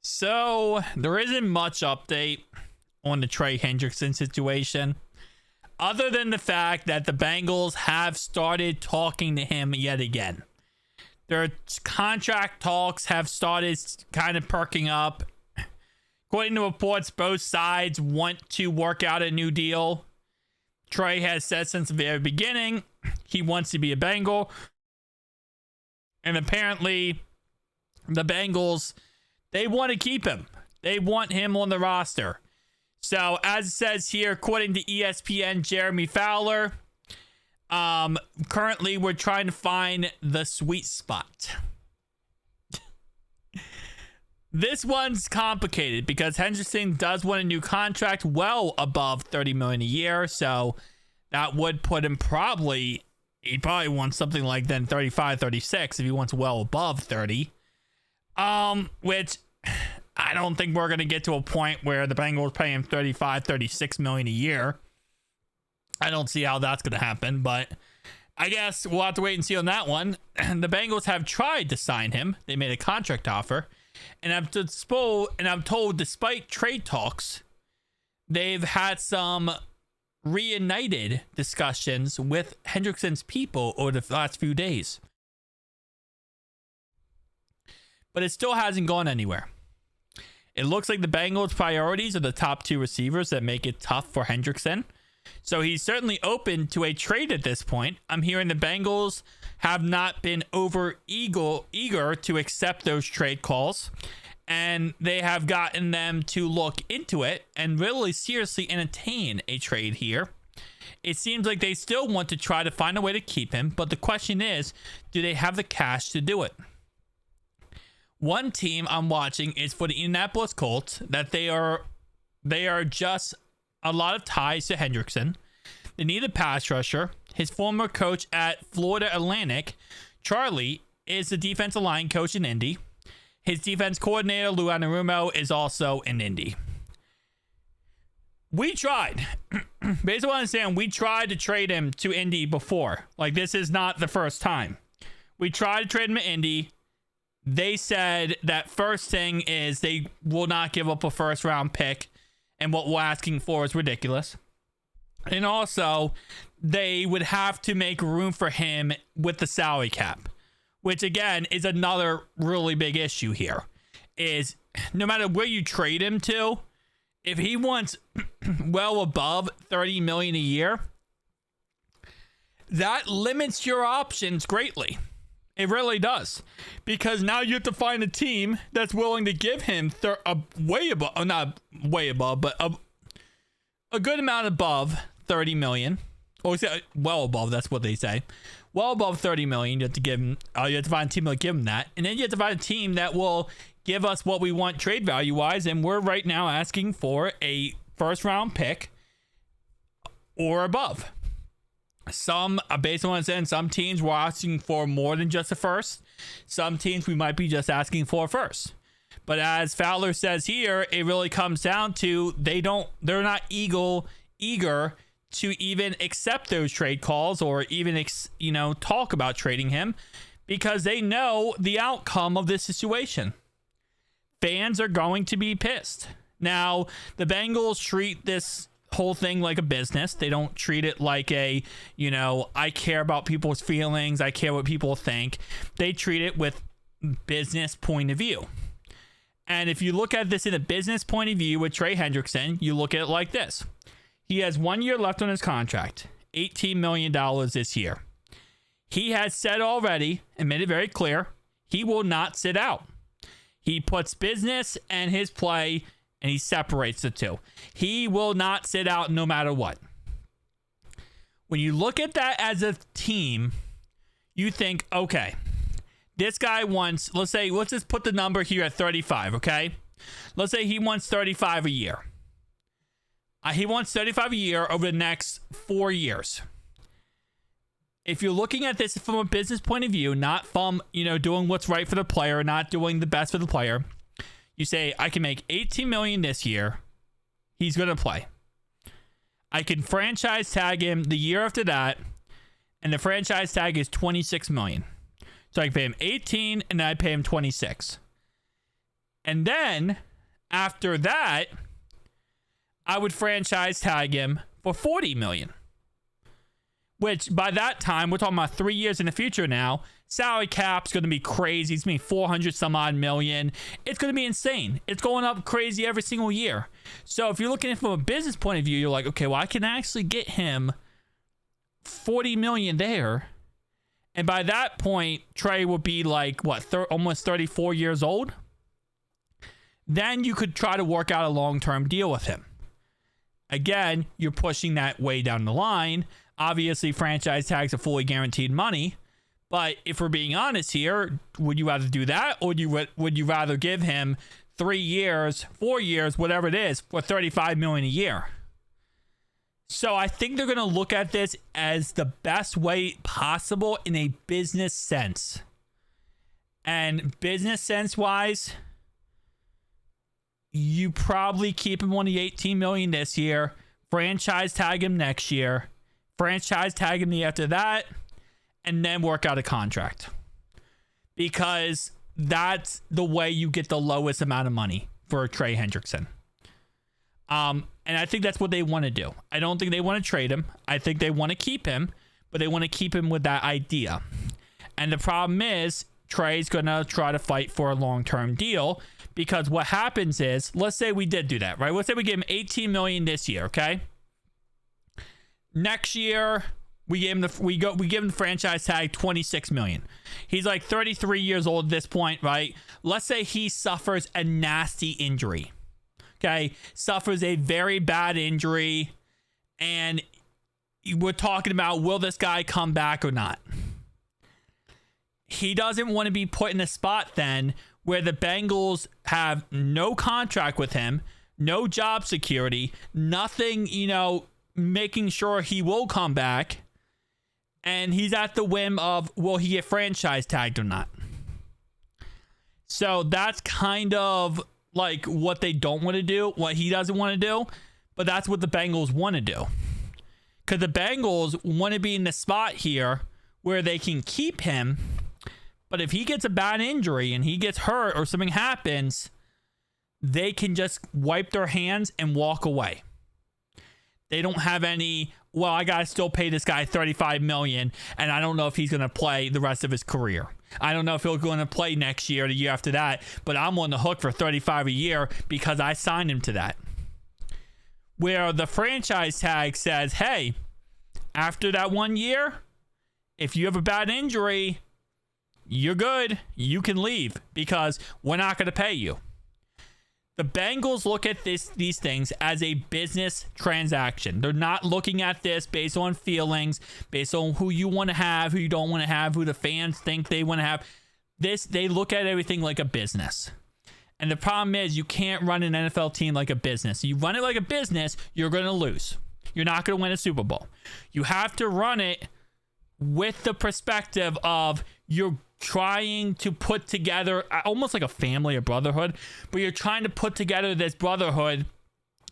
So there isn't much update on the Trey Henderickson situation, other than the fact that the Bengals have started talking to him yet again. Their contract talks have started kind of perking up. According to reports, both sides want to work out a new deal. Trey has said since the very beginning he wants to be a Bengal. And apparently the Bengals, they want to keep him. They want him on the roster. So as it says here, according to ESPN, Jeremy Fowler, currently we're trying to find the sweet spot. This one's complicated because Hendrickson does want a new contract well above $30 million a year. So that would put him he probably wants something like then 35, 36 if he wants well above 30. Which I don't think we're going to get to a point where the Bengals pay him 35, 36 million a year. I don't see how that's going to happen, but I guess we'll have to wait and see on that one. The Bengals have tried to sign him. They made a contract offer, and I'm told despite trade talks, they've had some reunited discussions with Hendrickson's people over the last few days. But it still hasn't gone anywhere. It looks like the Bengals' priorities are the top two receivers that make it tough for Hendrickson. So he's certainly open to a trade at this point. I'm hearing the Bengals have not been over eager to accept those trade calls. And they have gotten them to look into it and really seriously entertain a trade here. It seems like they still want to try to find a way to keep him. But the question is, do they have the cash to do it? One team I'm watching is for the Indianapolis Colts, that they are just a lot of ties to Hendrickson. They need a pass rusher. His former coach at Florida Atlantic, Charlie, is the defensive line coach in Indy. His defense coordinator, Lou Anarumo, is also in Indy. We tried. Based on what I understand, we tried to trade him to Indy before. Like, this is not the first time. We tried to trade him to Indy. They said that first thing is they will not give up a first round pick, and what we're asking for is ridiculous. And also, they would have to make room for him with the salary cap, which again is another really big issue here. Is no matter where you trade him to, if he wants well above $30 million a year, that limits your options greatly. It really does, because now you have to find a team that's willing to give him not way above, but a good amount above 30 million, or well above. That's what they say. Well above 30 million. You have to give him. You have to find a team that will give him that, and then you have to find a team that will give us what we want trade value wise. And we're right now asking for a first round pick or above. Some, based on what I'm saying, some teams we're asking for more than just a first. Some teams we might be just asking for a first. But as Fowler says here, it really comes down to they're not eager to even accept those trade calls or even talk about trading him, because they know the outcome of this situation. Fans are going to be pissed. Now, the Bengals treat this whole thing like a business. They don't treat it like I care about people's feelings, I care what people think. They treat it with business point of view. And if you look at this in a business point of view with Trey Hendrickson, you look at it like this. He has 1 year left on his contract, $18 million this year. He has said already and made it very clear, he will not sit out. He puts business and his play, and he separates the two. He will not sit out no matter what. When you look at that as a team, you think, okay, this guy wants, let's just put the number here at 35, okay? Let's say he wants 35 a year. He wants 35 a year over the next 4 years. If you're looking at this from a business point of view, not from, doing what's right for the player, not doing the best for the player, you say, I can make $18 million this year. He's going to play. I can franchise tag him the year after that, and the franchise tag is $26 million. So I can pay him $18 and then I pay him $26. And then after that, I would franchise tag him for $40 million. Which by that time, we're talking about 3 years in the future now. Salary cap's going to be crazy. It's going to be 400 some odd million. It's going to be insane. It's going up crazy every single year. So if you're looking at it from a business point of view, you're like, okay, well, I can actually get him $40 million there. And by that point, Trey will be like, what, almost 34 years old? Then you could try to work out a long-term deal with him. Again, you're pushing that way down the line. Obviously, franchise tags are fully guaranteed money. But if we're being honest here, would you rather do that? Or would you rather give him 3 years, 4 years, whatever it is, for $35 million a year? So I think they're going to look at this as the best way possible in a business sense. And business sense wise, you probably keep him on the $18 million this year, franchise tag him next year, franchise tag him the year after that, and then work out a contract. Because that's the way you get the lowest amount of money for Trey Henderickson. And I think that's what they want to do. I don't think they want to trade him. I think they want to keep him, but they want to keep him with that idea. And the problem is, Trey's going to try to fight for a long-term deal, because what happens is, let's say we did do that, right? Let's say we give him $18 million this year, okay? Next year, we give him the franchise tag $26 million. He's like 33 years old at this point, right? Let's say he suffers a nasty injury. Okay, suffers a very bad injury, and we're talking about, will this guy come back or not? He doesn't want to be put in a spot then where the Bengals have no contract with him, no job security, nothing, making sure he will come back, and he's at the whim of, will he get franchise tagged or not? So that's kind of like what they don't want to do, what he doesn't want to do, but that's what the Bengals want to do. Because the Bengals want to be in the spot here where they can keep him, but if he gets a bad injury and he gets hurt or something happens, they can just wipe their hands and walk away. They don't have any, well, I got to still pay this guy $35 million, and I don't know if he's going to play the rest of his career. I don't know if he'll go to play next year or the year after that, but I'm on the hook for $35 a year because I signed him to that. Where the franchise tag says, hey, after that 1 year, if you have a bad injury, you're good. You can leave because we're not going to pay you. The Bengals look at these things as a business transaction. They're not looking at this based on feelings, based on who you want to have, who you don't want to have, who the fans think they want to have. They look at everything like a business. And the problem is, you can't run an NFL team like a business. You run it like a business, you're going to lose. You're not going to win a Super Bowl. You have to run it with the perspective of you're trying to put together almost like a family or brotherhood, but you're trying to put together this brotherhood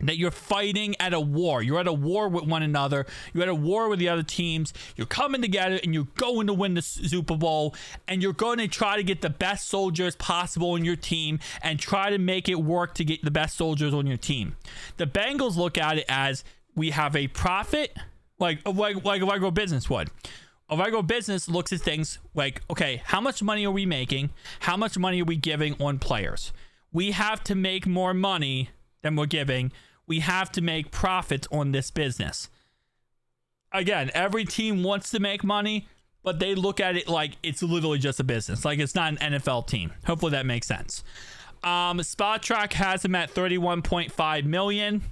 that you're fighting at a war. You're at a war with one another. You're at a war with the other teams. You're coming together and you're going to win the Super Bowl, and you're going to try to get the best soldiers possible on your team and try to make it work to get the best soldiers on your team. The Bengals look at it as, we have a profit, like a regular business would. A regular business looks at things like, okay, how much money are we making? How much money are we giving on players? We have to make more money than we're giving. We have to make profits on this business. Again, every team wants to make money, but they look at it like it's literally just a business. Like it's not an NFL team. Hopefully that makes sense. Spot Track has him at $31.5 million.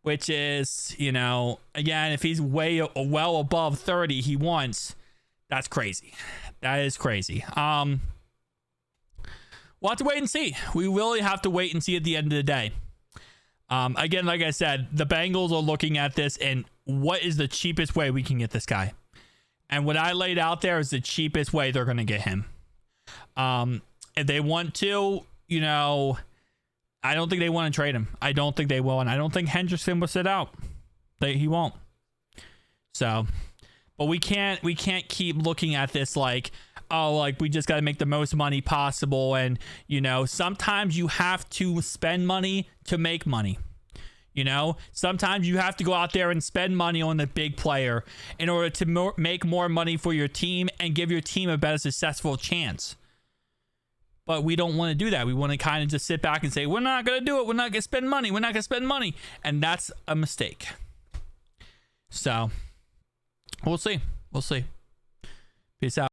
Which is, again, if he's well above 30 he wants, that's crazy. That is crazy. We'll have to wait and see. We really have to wait and see at the end of the day. Again, like I said, the Bengals are looking at this and what is the cheapest way we can get this guy? And what I laid out there is the cheapest way they're going to get him. If they want to, I don't think they want to trade him. I don't think they will. And I don't think Hendrickson will sit out. He won't. So, but we can't keep looking at this like, oh, like we just got to make the most money possible. And, you know, sometimes you have to spend money to make money. You know, sometimes you have to go out there and spend money on the big player in order to make more money for your team and give your team a better successful chance. But we don't want to do that. We want to kind of just sit back and say, we're not going to do it. We're not going to spend money. We're not going to spend money. And that's a mistake. So we'll see. We'll see. Peace out.